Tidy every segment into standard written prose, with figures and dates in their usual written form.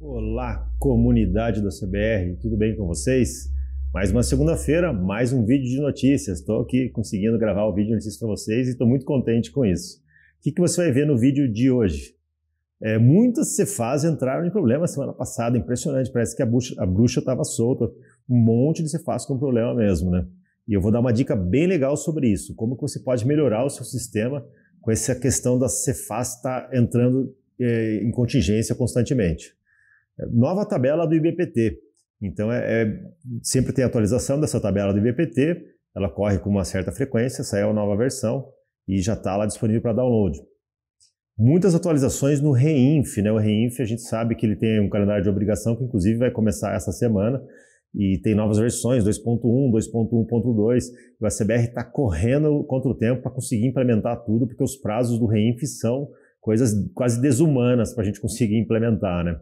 Olá, comunidade da CBR, tudo bem com vocês? Mais uma segunda-feira, mais um vídeo de notícias. Estou aqui conseguindo gravar o vídeo de notícias para vocês e estou muito contente com isso. O que você vai ver no vídeo de hoje? Muitas Cefaz entraram em problema semana passada, impressionante, parece que a bruxa estava solta, um monte de Cefaz com problema mesmo, né? E eu vou dar uma dica bem legal sobre isso, como que você pode melhorar o seu sistema com essa questão da Cefaz estar entrando em contingência constantemente. Nova tabela do IBPT. Então, sempre tem atualização dessa tabela do IBPT, ela corre com uma certa frequência, saiu a nova versão e já está lá disponível para download. Muitas atualizações no REINF, né? O REINF a gente sabe que ele tem um calendário de obrigação que inclusive vai começar essa semana e tem novas versões, 2.1, 2.1.2, e a CBR está correndo contra o tempo para conseguir implementar tudo, porque os prazos do REINF são coisas quase desumanas para a gente conseguir implementar, né?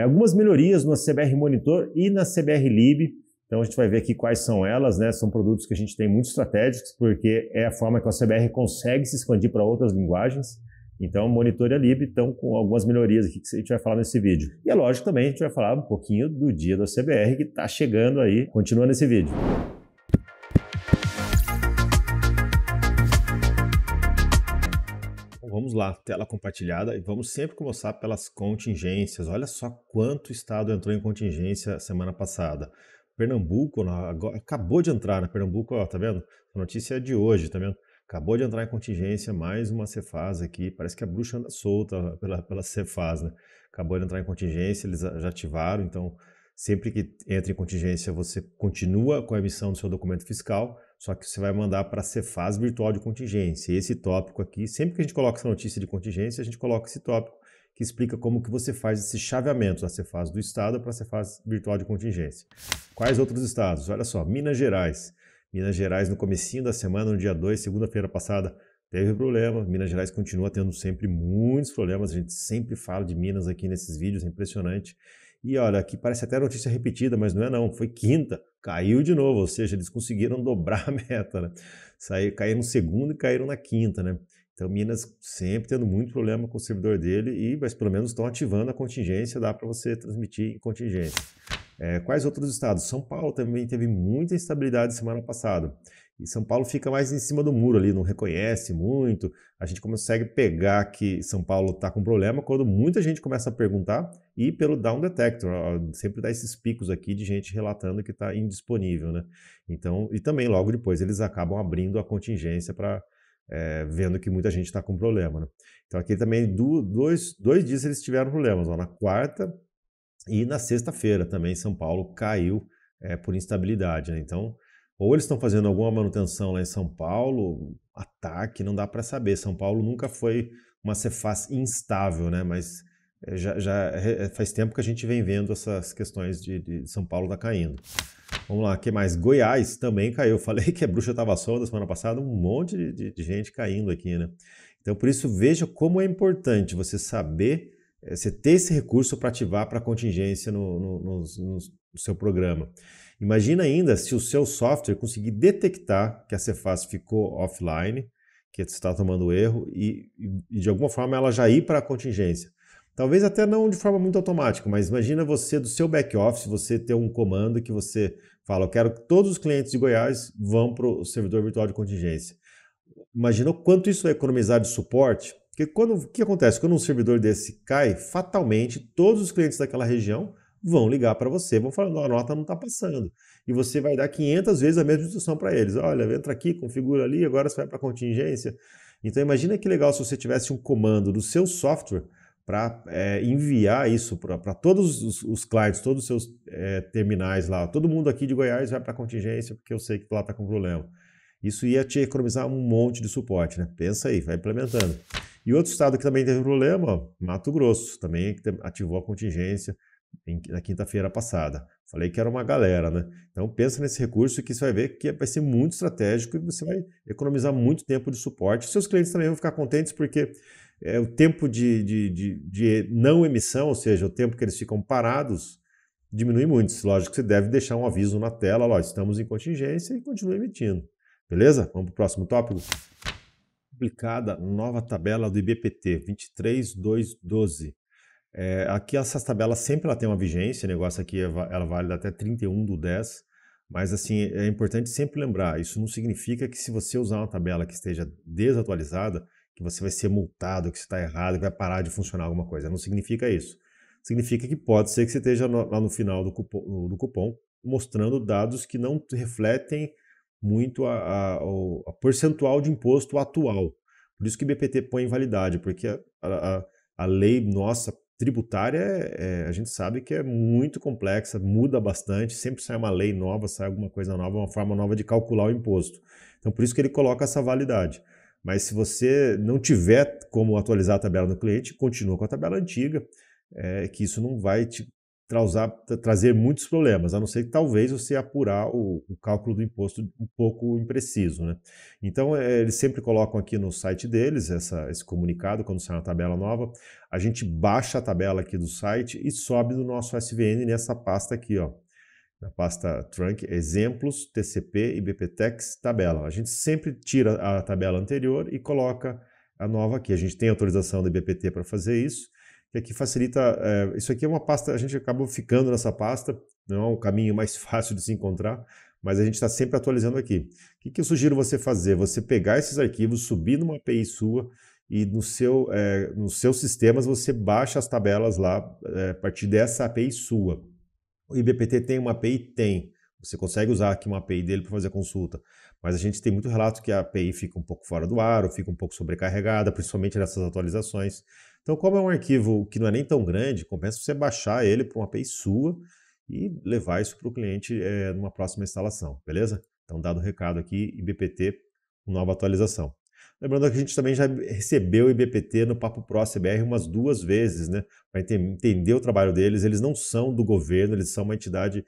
Algumas melhorias no CBR Monitor e na CBR Lib, então a gente vai ver aqui quais são elas, né? São produtos que a gente tem muito estratégicos, porque é a forma que a CBR consegue se expandir para outras linguagens. Então, Monitor e a Lib estão com algumas melhorias aqui que a gente vai falar nesse vídeo. E é lógico também a gente vai falar um pouquinho do dia da CBR que está chegando aí. Continua nesse vídeo. Vamos lá, tela compartilhada, e vamos sempre começar pelas contingências. Olha só quanto estado entrou em contingência semana passada. Pernambuco acabou de entrar, né? Pernambuco, ó, tá vendo? A notícia é de hoje, tá vendo? Acabou de entrar em contingência, mais uma Cefaz aqui. Parece que a bruxa anda solta pela Cefaz, né? Acabou de entrar em contingência, eles já ativaram, então sempre que entra em contingência você continua com a emissão do seu documento fiscal, só que você vai mandar para a Cefaz virtual de contingência. E esse tópico aqui, sempre que a gente coloca essa notícia de contingência, a gente coloca esse tópico que explica como que você faz esse chaveamento da Cefaz do estado para a Cefaz virtual de contingência. Quais outros estados? Olha só, Minas Gerais. Minas Gerais no comecinho da semana, no dia 2, segunda-feira passada, teve problema. Minas Gerais continua tendo sempre muitos problemas, a gente sempre fala de Minas aqui nesses vídeos, é impressionante. E olha, aqui parece até notícia repetida, mas não é não, foi quinta, caiu de novo, ou seja, eles conseguiram dobrar a meta, né? Caíram segunda e caíram na quinta, né? Então Minas sempre tendo muito problema com o servidor dele, mas pelo menos estão ativando a contingência, dá para você transmitir em contingência. Quais outros estados? São Paulo também teve muita instabilidade semana passada. E São Paulo fica mais em cima do muro ali, não reconhece muito. A gente consegue pegar que São Paulo está com problema quando muita gente começa a perguntar e pelo Down Detector, sempre dá esses picos aqui de gente relatando que está indisponível, né? Então, e também logo depois eles acabam abrindo a contingência para vendo que muita gente está com problema, né? Então aqui também dois dias eles tiveram problemas, ó, na quarta e na sexta-feira também São Paulo caiu por instabilidade, né? Então, ou eles estão fazendo alguma manutenção lá em São Paulo, ataque, não dá para saber. São Paulo nunca foi uma Cefaz instável, né? Mas faz tempo que a gente vem vendo essas questões de São Paulo tá caindo. Vamos lá, o que mais? Goiás também caiu. Falei que a bruxa estava solta semana passada, um monte de gente caindo aqui, né? Então, por isso, veja como é importante você saber, você ter esse recurso para ativar para contingência no seu programa. Imagina ainda se o seu software conseguir detectar que a Cefaz ficou offline, que está tomando erro, e de alguma forma ela já ir para a contingência. Talvez até não de forma muito automática, mas imagina você, do seu back-office, você ter um comando que você fala, eu quero que todos os clientes de Goiás vão para o servidor virtual de contingência. Imagina o quanto isso vai economizar de suporte, porque o que acontece? Quando um servidor desse cai, fatalmente todos os clientes daquela região vão ligar para você, vão falar, não, a nota não está passando. E você vai dar 500 vezes a mesma instrução para eles. Olha, entra aqui, configura ali, agora você vai para a contingência. Então imagina que legal se você tivesse um comando do seu software para enviar isso para todos os clientes, todos os seus terminais lá. Todo mundo aqui de Goiás vai para a contingência porque eu sei que lá está com problema. Isso ia te economizar um monte de suporte, né? Pensa aí, vai implementando. E outro estado que também teve problema, ó, Mato Grosso, também ativou a contingência na quinta-feira passada. Falei que era uma galera, né? Então pensa nesse recurso que você vai ver que vai ser muito estratégico e você vai economizar muito tempo de suporte. Seus clientes também vão ficar contentes porque o tempo de não emissão, ou seja, o tempo que eles ficam parados, diminui muito. Lógico que você deve deixar um aviso na tela, ó, estamos em contingência e continua emitindo. Beleza? Vamos para o próximo tópico? Publicada nova tabela do IBPT 23212. Aqui essas tabelas sempre ela tem uma vigência, o negócio aqui ela vale até 31/10, mas assim, é importante sempre lembrar, isso não significa que se você usar uma tabela que esteja desatualizada, que você vai ser multado, que está errado, que vai parar de funcionar alguma coisa. Não significa isso. Significa que pode ser que você esteja lá no final do cupom mostrando dados que não refletem muito a percentual de imposto atual. Por isso que o BPT põe em validade, porque a lei nossa tributária, a gente sabe que é muito complexa, muda bastante, sempre sai uma lei nova, sai alguma coisa nova, uma forma nova de calcular o imposto. Então, por isso que ele coloca essa validade. Mas se você não tiver como atualizar a tabela do cliente, continua com a tabela antiga, que isso não vai te trazer muitos problemas, a não ser que talvez você apurar o cálculo do imposto um pouco impreciso, né? Então, eles sempre colocam aqui no site deles esse comunicado quando sai uma tabela nova. A gente baixa a tabela aqui do site e sobe no nosso SVN nessa pasta aqui, ó, na pasta Trunk, exemplos, TCP e BPTEX tabela. A gente sempre tira a tabela anterior e coloca a nova aqui. A gente tem autorização da IBPT para fazer isso, que aqui facilita. Isso aqui é uma pasta, a gente acaba ficando nessa pasta, não é um caminho mais fácil de se encontrar, mas a gente está sempre atualizando aqui. O que eu sugiro você fazer? Você pegar esses arquivos, subir numa API sua e nos seus sistemas você baixa as tabelas lá a partir dessa API sua. O IBPT tem uma API? Tem. Você consegue usar aqui uma API dele para fazer consulta. Mas a gente tem muito relato que a API fica um pouco fora do ar, ou fica um pouco sobrecarregada, principalmente nessas atualizações. Então, como é um arquivo que não é nem tão grande, compensa você baixar ele para uma API sua e levar isso para o cliente numa próxima instalação, beleza? Então, dado o recado aqui, IBPT, nova atualização. Lembrando que a gente também já recebeu o IBPT no Papo Pro CBR umas 2 vezes, né? Para entender o trabalho deles. Eles não são do governo, eles são uma entidade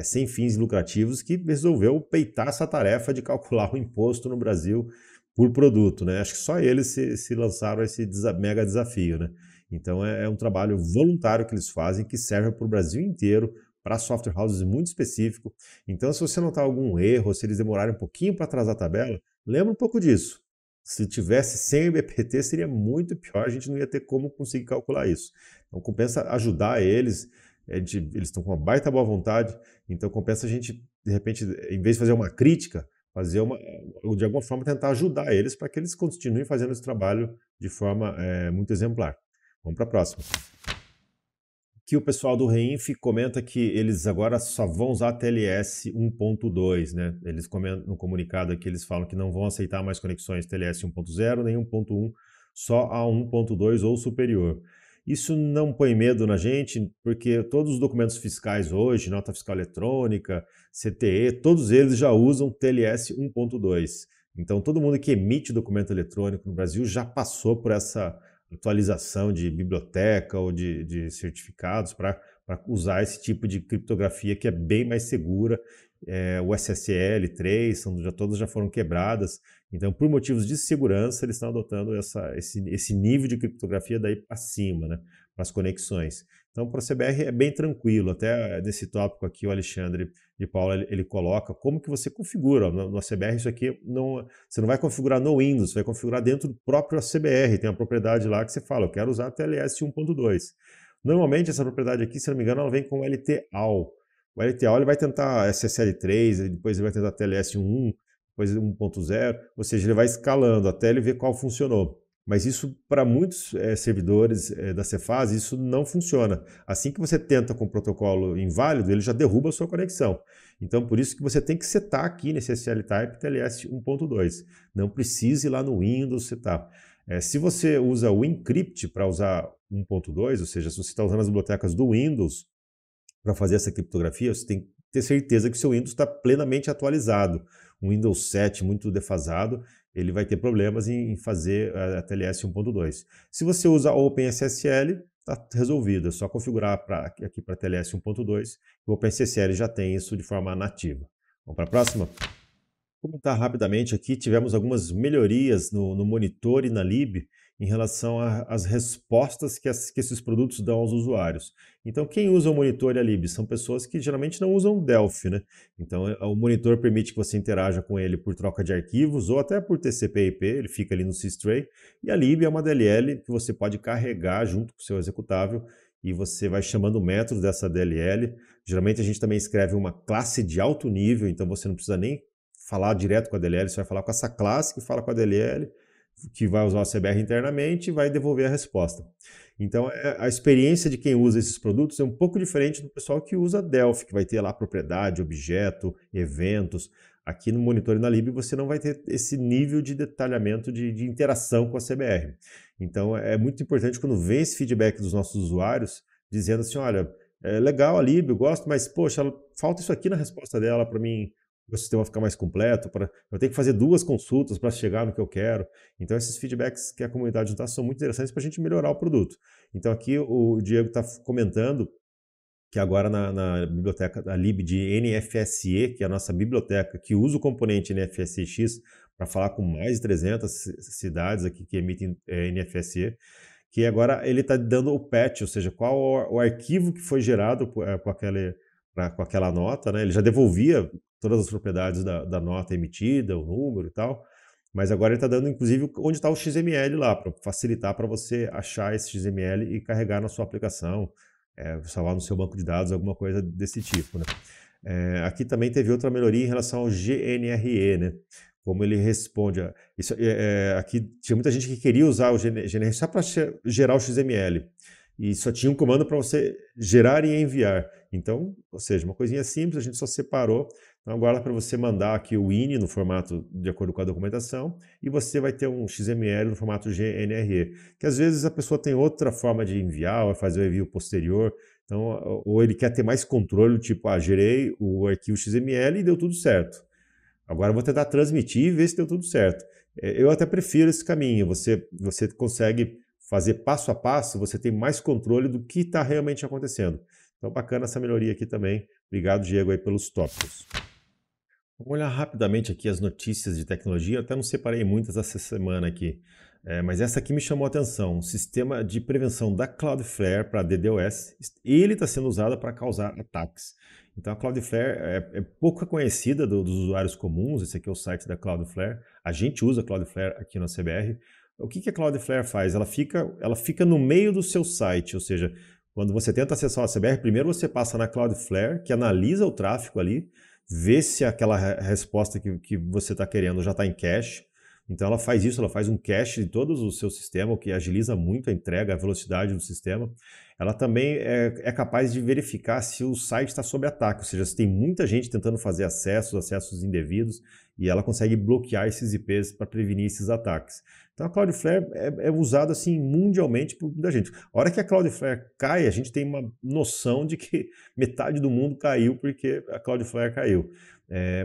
sem fins lucrativos que resolveu peitar essa tarefa de calcular o imposto no Brasil por produto, né? Acho que só eles se lançaram esse mega desafio, né? Então é um trabalho voluntário que eles fazem, que serve para o Brasil inteiro, para software houses muito específico. Então, se você notar algum erro, se eles demorarem um pouquinho para atrasar a tabela, lembra um pouco disso. Se tivesse sem o IBPT, seria muito pior, a gente não ia ter como conseguir calcular isso. Então, compensa ajudar eles, eles estão com uma baita boa vontade, então compensa a gente, de repente, em vez de fazer uma crítica, de alguma forma tentar ajudar eles para que eles continuem fazendo esse trabalho de forma muito exemplar. Vamos para a próxima. Que o pessoal do Reinf comenta que eles agora só vão usar TLS 1.2, né? Eles comentam no comunicado aqui, eles falam que não vão aceitar mais conexões TLS 1.0 nem 1.1, só a 1.2 ou superior. Isso não põe medo na gente, porque todos os documentos fiscais hoje, nota fiscal eletrônica, CTE, todos eles já usam TLS 1.2. Então, todo mundo que emite documento eletrônico no Brasil já passou por essa atualização de biblioteca ou de certificados para usar esse tipo de criptografia que é bem mais segura. O SSL3, todas já foram quebradas. Então, por motivos de segurança, eles estão adotando esse nível de criptografia daí para cima, né, para as conexões. Então, para o CBR é bem tranquilo. Até nesse tópico aqui, o Alexandre de Paula ele coloca como que você configura. No CBR, isso aqui você não vai configurar no Windows, você vai configurar dentro do próprio CBR. Tem uma propriedade lá que você fala, eu quero usar TLS 1.2. Normalmente, essa propriedade aqui, se não me engano, ela vem com o LTAL. O LTAL ele vai tentar SSL3, depois ele vai tentar TLS 1, depois 1.0, ou seja, ele vai escalando até ele ver qual funcionou. Mas isso, para muitos servidores da Cefaz, isso não funciona. Assim que você tenta com o protocolo inválido, ele já derruba a sua conexão. Então, por isso que você tem que setar aqui nesse SSL-Type TLS 1.2. Não precise ir lá no Windows setar. Se você usa o Encrypt para usar 1.2, ou seja, se você está usando as bibliotecas do Windows para fazer essa criptografia, você tem que ter certeza que o seu Windows está plenamente atualizado. Um Windows 7 muito defasado, ele vai ter problemas em fazer a TLS 1.2. Se você usa OpenSSL, está resolvido. É só configurar aqui para TLS 1.2. O OpenSSL já tem isso de forma nativa. Vamos para a próxima? Vou comentar rapidamente aqui, tivemos algumas melhorias no monitor e na lib em relação às respostas que esses produtos dão aos usuários. Então, quem usa o monitor e a lib são pessoas que geralmente não usam o Delphi, né? Então, o monitor permite que você interaja com ele por troca de arquivos ou até por TCP/IP, ele fica ali no Systray, e a lib é uma DLL que você pode carregar junto com o seu executável e você vai chamando métodos dessa DLL. Geralmente a gente também escreve uma classe de alto nível, então você não precisa nem falar direto com a DLL, você vai falar com essa classe que fala com a DLL, que vai usar o CBR internamente e vai devolver a resposta. Então, a experiência de quem usa esses produtos é um pouco diferente do pessoal que usa Delphi, que vai ter lá propriedade, objeto, eventos. Aqui no Monitor e na Lib você não vai ter esse nível de detalhamento de interação com a CBR. Então, é muito importante quando vem esse feedback dos nossos usuários, dizendo assim, olha, é legal a Lib, eu gosto, mas, poxa, falta isso aqui na resposta dela para mim, o sistema ficar mais completo, eu tenho que fazer 2 consultas para chegar no que eu quero. Então, esses feedbacks que a comunidade nos dá são muito interessantes para a gente melhorar o produto. Então, aqui o Diego está comentando que agora na biblioteca da lib de NFSE, que é a nossa biblioteca que usa o componente NFSX para falar com mais de 300 cidades aqui que emitem NFSE, que agora ele está dando o patch, ou seja, qual o arquivo que foi gerado com aquela nota, né? Ele já devolvia todas as propriedades da nota emitida, o número e tal, mas agora ele está dando, inclusive, onde está o XML lá, para facilitar para você achar esse XML e carregar na sua aplicação, salvar no seu banco de dados, alguma coisa desse tipo, né? Aqui também teve outra melhoria em relação ao GNRE, né? Como ele responde. Aqui tinha muita gente que queria usar o GNRE só para gerar o XML. E só tinha um comando para você gerar e enviar. Então, ou seja, uma coisinha simples, a gente só separou. Então, agora para você mandar aqui o INI no formato de acordo com a documentação e você vai ter um XML no formato GNRE, que às vezes a pessoa tem outra forma de enviar, vai fazer o envio posterior, então, ou ele quer ter mais controle, tipo, gerei o arquivo XML e deu tudo certo. Agora eu vou tentar transmitir e ver se deu tudo certo. Eu até prefiro esse caminho, você consegue fazer passo a passo, você tem mais controle do que está realmente acontecendo. Então, bacana essa melhoria aqui também. Obrigado, Diego, aí pelos tópicos. Vamos olhar rapidamente aqui as notícias de tecnologia. Eu até não separei muitas essa semana aqui, mas essa aqui me chamou a atenção. Um sistema de prevenção da Cloudflare para DDoS, ele está sendo usado para causar ataques. Então a Cloudflare é pouco conhecida dos usuários comuns. Esse aqui é o site da Cloudflare. A gente usa Cloudflare aqui na CBR. O que a Cloudflare faz? Ela fica no meio do seu site, ou seja, quando você tenta acessar a CBR, primeiro você passa na Cloudflare, que analisa o tráfego ali, vê se aquela resposta que você está querendo já está em cache. Então ela faz isso, ela faz um cache de todo o seu sistema, o que agiliza muito a entrega, a velocidade do sistema. Ela também é capaz de verificar se o site está sob ataque, ou seja, se tem muita gente tentando fazer acessos indevidos, e ela consegue bloquear esses IPs para prevenir esses ataques. Então a Cloudflare é usada assim mundialmente por muita gente. A hora que a Cloudflare cai, a gente tem uma noção de que metade do mundo caiu porque a Cloudflare caiu.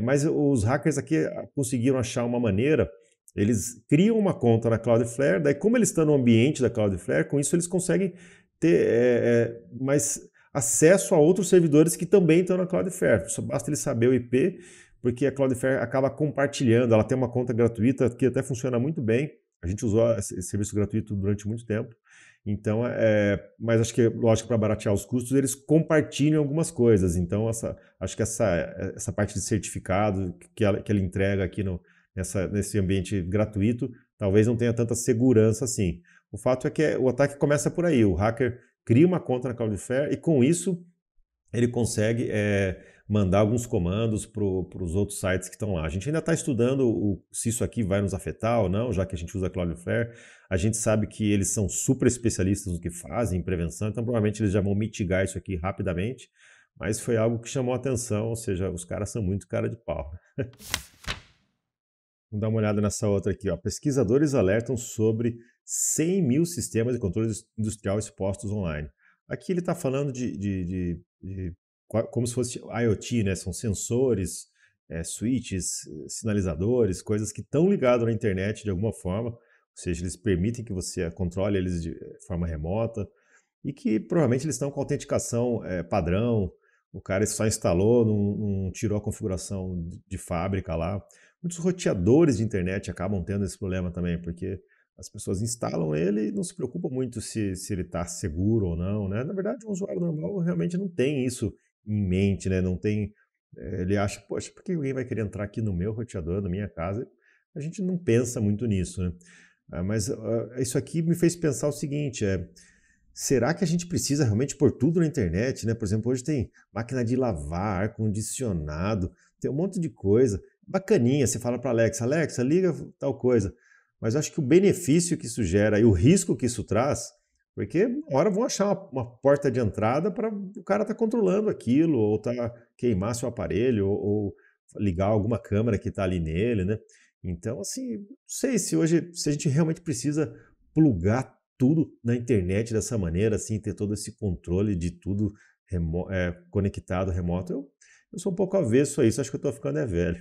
Mas os hackers aqui conseguiram achar uma maneira. Eles criam uma conta na Cloudflare, daí como eles estão no ambiente da Cloudflare, com isso eles conseguem ter mais acesso a outros servidores que também estão na Cloudflare. Só basta ele saber o IP, porque a Cloudflare acaba compartilhando. Ela tem uma conta gratuita que até funciona muito bem. A gente usou esse serviço gratuito durante muito tempo. Então, mas acho que, lógico, para baratear os custos, eles compartilham algumas coisas. Então, acho que essa parte de certificado que ela entrega aqui nesse ambiente gratuito, talvez não tenha tanta segurança assim. O fato é que o ataque começa por aí. O hacker cria uma conta na Cloudflare e, com isso, ele consegue mandar alguns comandos para os outros sites que estão lá. A gente ainda está estudando se isso aqui vai nos afetar ou não, já que a gente usa Cloudflare. A gente sabe que eles são super especialistas no que fazem, em prevenção, então provavelmente eles já vão mitigar isso aqui rapidamente, mas foi algo que chamou a atenção, ou seja, os caras são muito cara de pau. Vamos dar uma olhada nessa outra aqui. Ó. Pesquisadores alertam sobre 100 mil sistemas de controle industrial expostos online. Aqui ele está falando de como se fosse IoT, né? São sensores, switches, sinalizadores, coisas que estão ligados na internet de alguma forma, ou seja, eles permitem que você controle eles de forma remota e que provavelmente eles estão com autenticação padrão, o cara só instalou, não tirou a configuração de fábrica lá. Muitos roteadores de internet acabam tendo esse problema também, porque as pessoas instalam ele e não se preocupam muito se ele está seguro ou não, né? Na verdade, um usuário normal realmente não tem isso em mente, né? Não tem, ele acha, poxa, por que alguém vai querer entrar aqui no meu roteador, na minha casa? A gente não pensa muito nisso, né? Mas isso aqui me fez pensar o seguinte, será que a gente precisa realmente pôr tudo na internet, né? Por exemplo, hoje tem máquina de lavar, ar-condicionado, tem um monte de coisa. Bacaninha, você fala para Alexa, Alexa, liga tal coisa. Mas eu acho que o benefício que isso gera e o risco que isso traz, porque uma hora vão achar uma porta de entrada para o cara estar controlando aquilo, ou queimar seu aparelho, ou ligar alguma câmera que está ali nele, né? Então, assim, não sei se hoje, se a gente realmente precisa plugar tudo na internet dessa maneira, assim, ter todo esse controle de tudo conectado, remoto, eu sou um pouco avesso a isso, acho que eu tô ficando velho.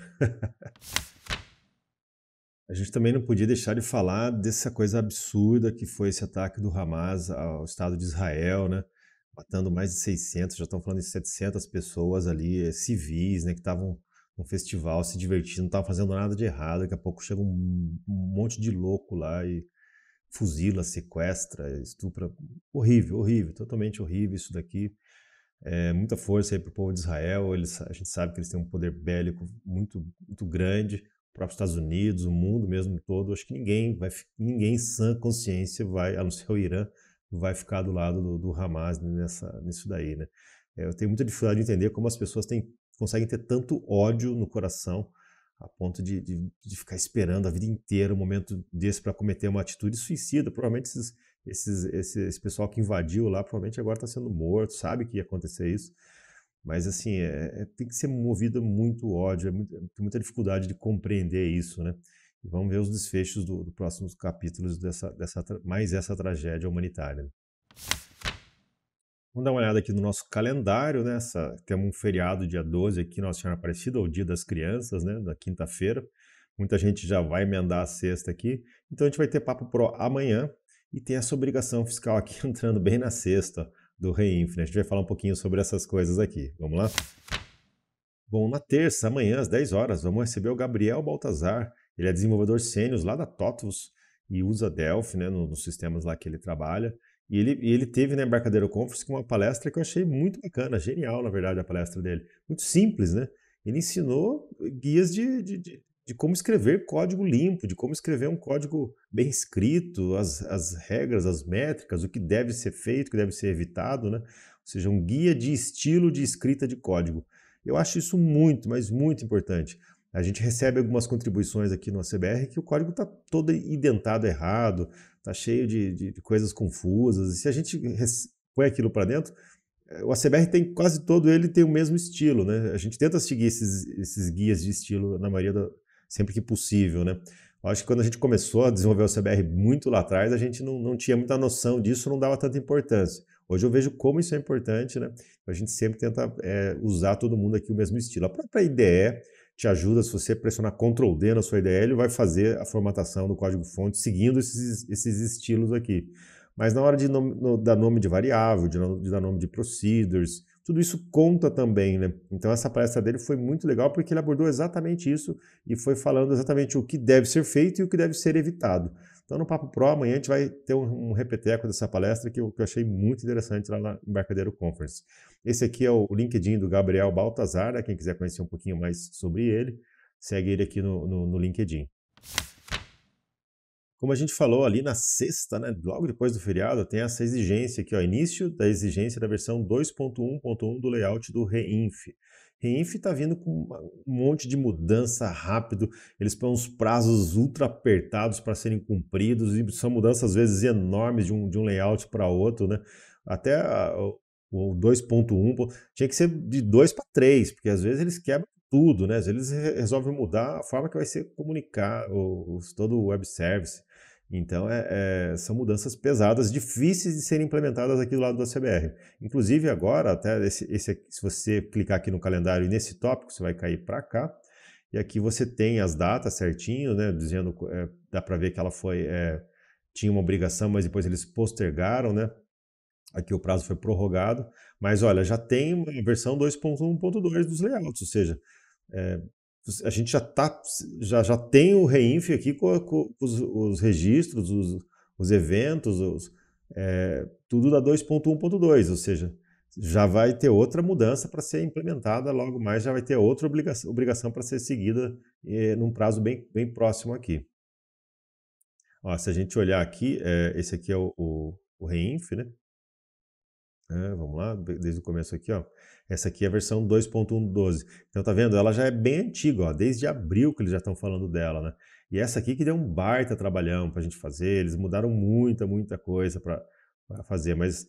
A gente também não podia deixar de falar dessa coisa absurda que foi esse ataque do Hamas ao Estado de Israel, né? Matando mais de 600, já estão falando de 700 pessoas ali, civis, né, que estavam num festival se divertindo, não estavam fazendo nada de errado. Daqui a pouco chega um monte de louco lá e fuzila, sequestra, estupra. Horrível, horrível, totalmente horrível isso daqui. Muita força aí para o povo de Israel. A gente sabe que eles têm um poder bélico muito, muito grande. O próprio Estados Unidos, o mundo mesmo todo. Acho que ninguém em sã consciência vai, a não ser o Irã, vai ficar do lado do Hamas nisso daí, né? Eu tenho muita dificuldade de entender como as pessoas conseguem ter tanto ódio no coração a ponto de ficar esperando a vida inteira um momento desse para cometer uma atitude suicida. Provavelmente esse pessoal que invadiu lá provavelmente agora está sendo morto, sabe que ia acontecer isso. Mas assim, tem que ser movido muito ódio, tem muita dificuldade de compreender isso, né? E vamos ver os desfechos do próximos capítulos mais essa tragédia humanitária, né? Vamos dar uma olhada aqui no nosso calendário, né? Temos um feriado dia 12 aqui, Nossa Senhora Aparecida, o Dia das Crianças, né? Da quinta-feira. Muita gente já vai emendar a sexta aqui. Então a gente vai ter Papo Pro amanhã e tem essa obrigação fiscal aqui entrando bem na sexta do Reinf, né? A gente vai falar um pouquinho sobre essas coisas aqui. Vamos lá? Bom, na terça, amanhã, às 10 horas, vamos receber o Gabriel Baltazar. Ele é desenvolvedor sênior lá da TOTVS e usa Delphi, né, nos sistemas lá que ele trabalha. E ele teve na Embarcadero Conference com uma palestra que eu achei muito bacana, genial, na verdade, a palestra dele. Muito simples, né? Ele ensinou guias de como escrever código limpo, de como escrever um código bem escrito, as regras, as métricas, o que deve ser feito, o que deve ser evitado, né? Ou seja, um guia de estilo de escrita de código. Eu acho isso muito, mas muito importante. A gente recebe algumas contribuições aqui no ACBR que o código está todo indentado errado, está cheio de coisas confusas. E se a gente põe aquilo para dentro, o ACBR tem quase todo ele tem o mesmo estilo, né? A gente tenta seguir esses guias de estilo na maioria sempre que possível, né? Eu acho que quando a gente começou a desenvolver o ACBR muito lá atrás, a gente não tinha muita noção disso, não dava tanta importância. Hoje eu vejo como isso é importante, né? A gente sempre tenta usar todo mundo aqui o mesmo estilo. A própria IDE te ajuda, se você pressionar Ctrl D na sua IDE, ele vai fazer a formatação do código-fonte seguindo esses estilos aqui. Mas na hora de dar nome de variável, de dar nome de procedures, tudo isso conta também, né? Então essa palestra dele foi muito legal porque ele abordou exatamente isso e foi falando exatamente o que deve ser feito e o que deve ser evitado. Então no Papo Pro amanhã a gente vai ter um repeteco dessa palestra que eu achei muito interessante lá na Embarcadero Conference. Esse aqui é o LinkedIn do Gabriel Baltazar, né? Quem quiser conhecer um pouquinho mais sobre ele, segue ele aqui no LinkedIn. Como a gente falou ali na sexta, né, logo depois do feriado, tem essa exigência aqui, ó, início da exigência da versão 2.1.1 do layout do Reinf. Reinf está vindo com um monte de mudança rápido, eles põem uns prazos ultra apertados para serem cumpridos e são mudanças às vezes enormes de um layout para outro, né? Até o 2.1 tinha que ser de 2 para 3, porque às vezes eles quebram tudo, né? Às vezes eles resolvem mudar a forma que vai ser comunicar todo o web service. Então, são mudanças pesadas, difíceis de serem implementadas aqui do lado da CBR. Inclusive, agora, até se você clicar aqui no calendário e nesse tópico, você vai cair para cá. E aqui você tem as datas certinho, né? Dizendo, dá para ver que ela tinha uma obrigação, mas depois eles postergaram, né? Aqui o prazo foi prorrogado. Mas olha, já tem uma versão 2.1.2 dos layouts, ou seja, é, a gente já tem o Reinf aqui com os registros, os eventos, tudo da 2.1.2, ou seja, já vai ter outra mudança para ser implementada, logo mais já vai ter outra obrigação para ser seguida num prazo bem próximo aqui. Ó, se a gente olhar aqui, esse aqui é o Reinf, né? Vamos lá, desde o começo aqui, ó. Essa aqui é a versão 2.1.12. Então tá vendo? Ela já é bem antiga, ó, desde abril que eles já estão falando dela, né? E essa aqui que deu um baita trabalhão pra gente fazer, eles mudaram muita coisa para fazer, mas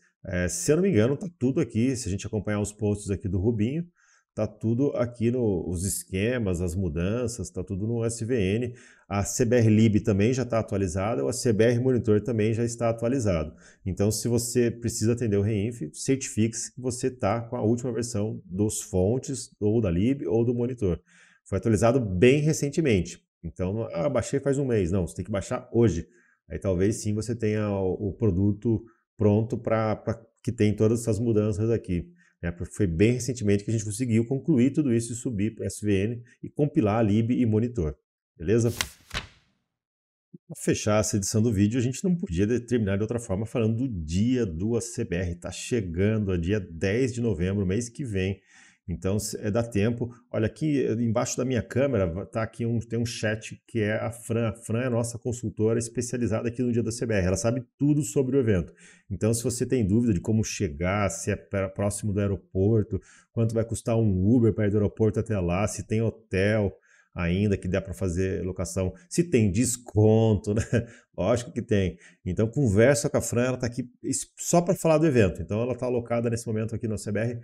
se eu não me engano, tá tudo aqui, se a gente acompanhar os posts aqui do Rubinho, tá tudo aqui os esquemas, as mudanças, tá tudo no SVN. A CBR Lib também já está atualizada, a CBR Monitor também já está atualizado. Então, se você precisa atender o Reinf, certifique-se que você está com a última versão dos fontes, ou da Lib, ou do monitor. Foi atualizado bem recentemente. Então, baixei faz um mês. Não, você tem que baixar hoje. Aí talvez sim você tenha o produto pronto para que tem todas essas mudanças aqui. Foi bem recentemente que a gente conseguiu concluir tudo isso e subir para SVN e compilar a Lib e monitor. Beleza? Para fechar essa edição do vídeo, a gente não podia terminar de outra forma falando do dia do ACBR. Está chegando, é dia 10 de novembro, mês que vem. Então, dá tempo. Olha aqui, embaixo da minha câmera, tá aqui tem um chat que é a Fran. A Fran é a nossa consultora especializada aqui no dia da CBR. Ela sabe tudo sobre o evento. Então, se você tem dúvida de como chegar, se é próximo do aeroporto, quanto vai custar um Uber para ir do aeroporto até lá, se tem hotel ainda que dá para fazer locação, se tem desconto, né? Lógico que tem. Então conversa com a Fran, ela está aqui só para falar do evento. Então ela está alocada nesse momento aqui no CBR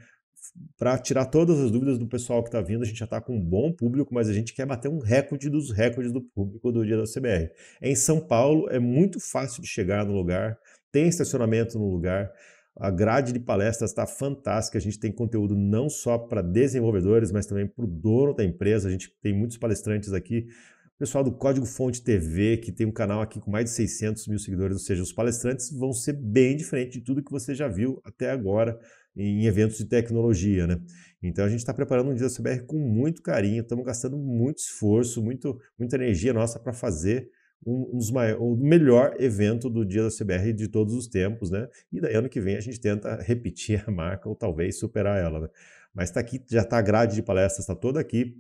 para tirar todas as dúvidas do pessoal que está vindo. A gente já está com um bom público, mas a gente quer bater um recorde dos recordes do público do dia da CBR. É em São Paulo, é muito fácil de chegar no lugar, tem estacionamento no lugar. A grade de palestras está fantástica, a gente tem conteúdo não só para desenvolvedores, mas também para o dono da empresa. A gente tem muitos palestrantes aqui, o pessoal do Código Fonte TV, que tem um canal aqui com mais de 600 mil seguidores, ou seja, os palestrantes vão ser bem diferentes de tudo que você já viu até agora em eventos de tecnologia, né? Então a gente está preparando um dia da CBR com muito carinho, estamos gastando muito esforço, muita energia nossa para fazer o melhor evento do dia da CBR de todos os tempos, né? E daí ano que vem a gente tenta repetir a marca ou talvez superar ela, né? Mas está aqui, já está a grade de palestras, está toda aqui.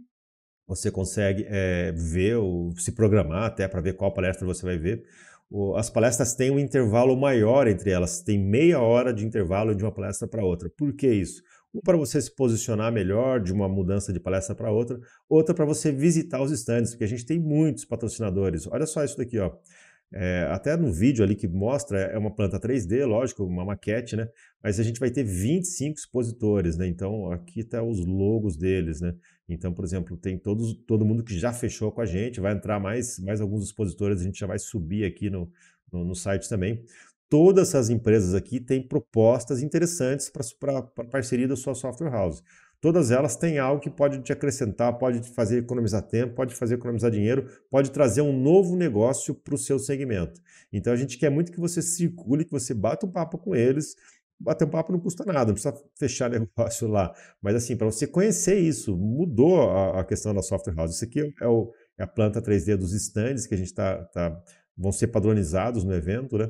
Você consegue ver ou se programar até para ver qual palestra você vai ver. As palestras têm um intervalo maior entre elas, tem meia hora de intervalo de uma palestra para outra. Por que isso? Um para você se posicionar melhor de uma mudança de palestra para outra para você visitar os stands, porque a gente tem muitos patrocinadores. Olha só isso daqui, ó. Até no vídeo ali que mostra, é uma planta 3D, lógico, uma maquete, né? Mas a gente vai ter 25 expositores, né? Então aqui tá os logos deles, né? Então, por exemplo, tem todo mundo que já fechou com a gente, vai entrar mais alguns expositores, a gente já vai subir aqui no site também. Todas essas empresas aqui têm propostas interessantes para parceria da sua software house. Todas elas têm algo que pode te acrescentar, pode te fazer economizar tempo, pode fazer economizar dinheiro, pode trazer um novo negócio para o seu segmento. Então a gente quer muito que você circule, que você bata um papo com eles. Bater um papo não custa nada, não precisa fechar negócio lá. Mas assim, para você conhecer isso, mudou a questão da software house. Isso aqui é a planta 3D dos stands que a gente vão ser padronizados no evento, né?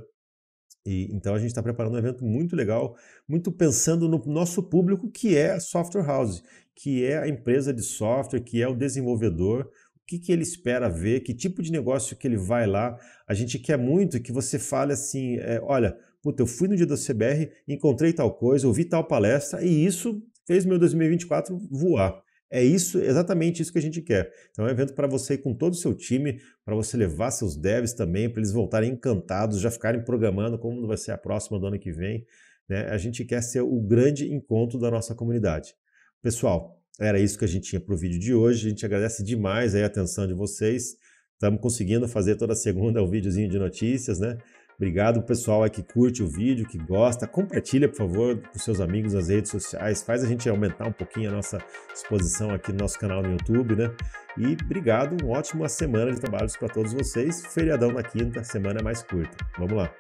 Então a gente está preparando um evento muito legal, muito pensando no nosso público, que é a software house, que é a empresa de software, que é o desenvolvedor, o que ele espera ver, que tipo de negócio que ele vai lá. A gente quer muito que você fale assim, olha, puta, eu fui no dia da CBR, encontrei tal coisa, ouvi tal palestra e isso fez meu 2024 voar. É isso, exatamente isso que a gente quer. Então é um evento para você ir com todo o seu time, para você levar seus devs também, para eles voltarem encantados, já ficarem programando como vai ser a próxima do ano que vem, né? A gente quer ser o grande encontro da nossa comunidade. Pessoal, era isso que a gente tinha para o vídeo de hoje. A gente agradece demais a atenção de vocês. Estamos conseguindo fazer toda segunda um videozinho de notícias, né? Obrigado pessoal aí que curte o vídeo, que gosta. Compartilha, por favor, com seus amigos nas redes sociais. Faz a gente aumentar um pouquinho a nossa exposição aqui no nosso canal no YouTube, né? E obrigado, uma ótima semana de trabalhos para todos vocês. Feriadão na quinta, semana mais curta. Vamos lá!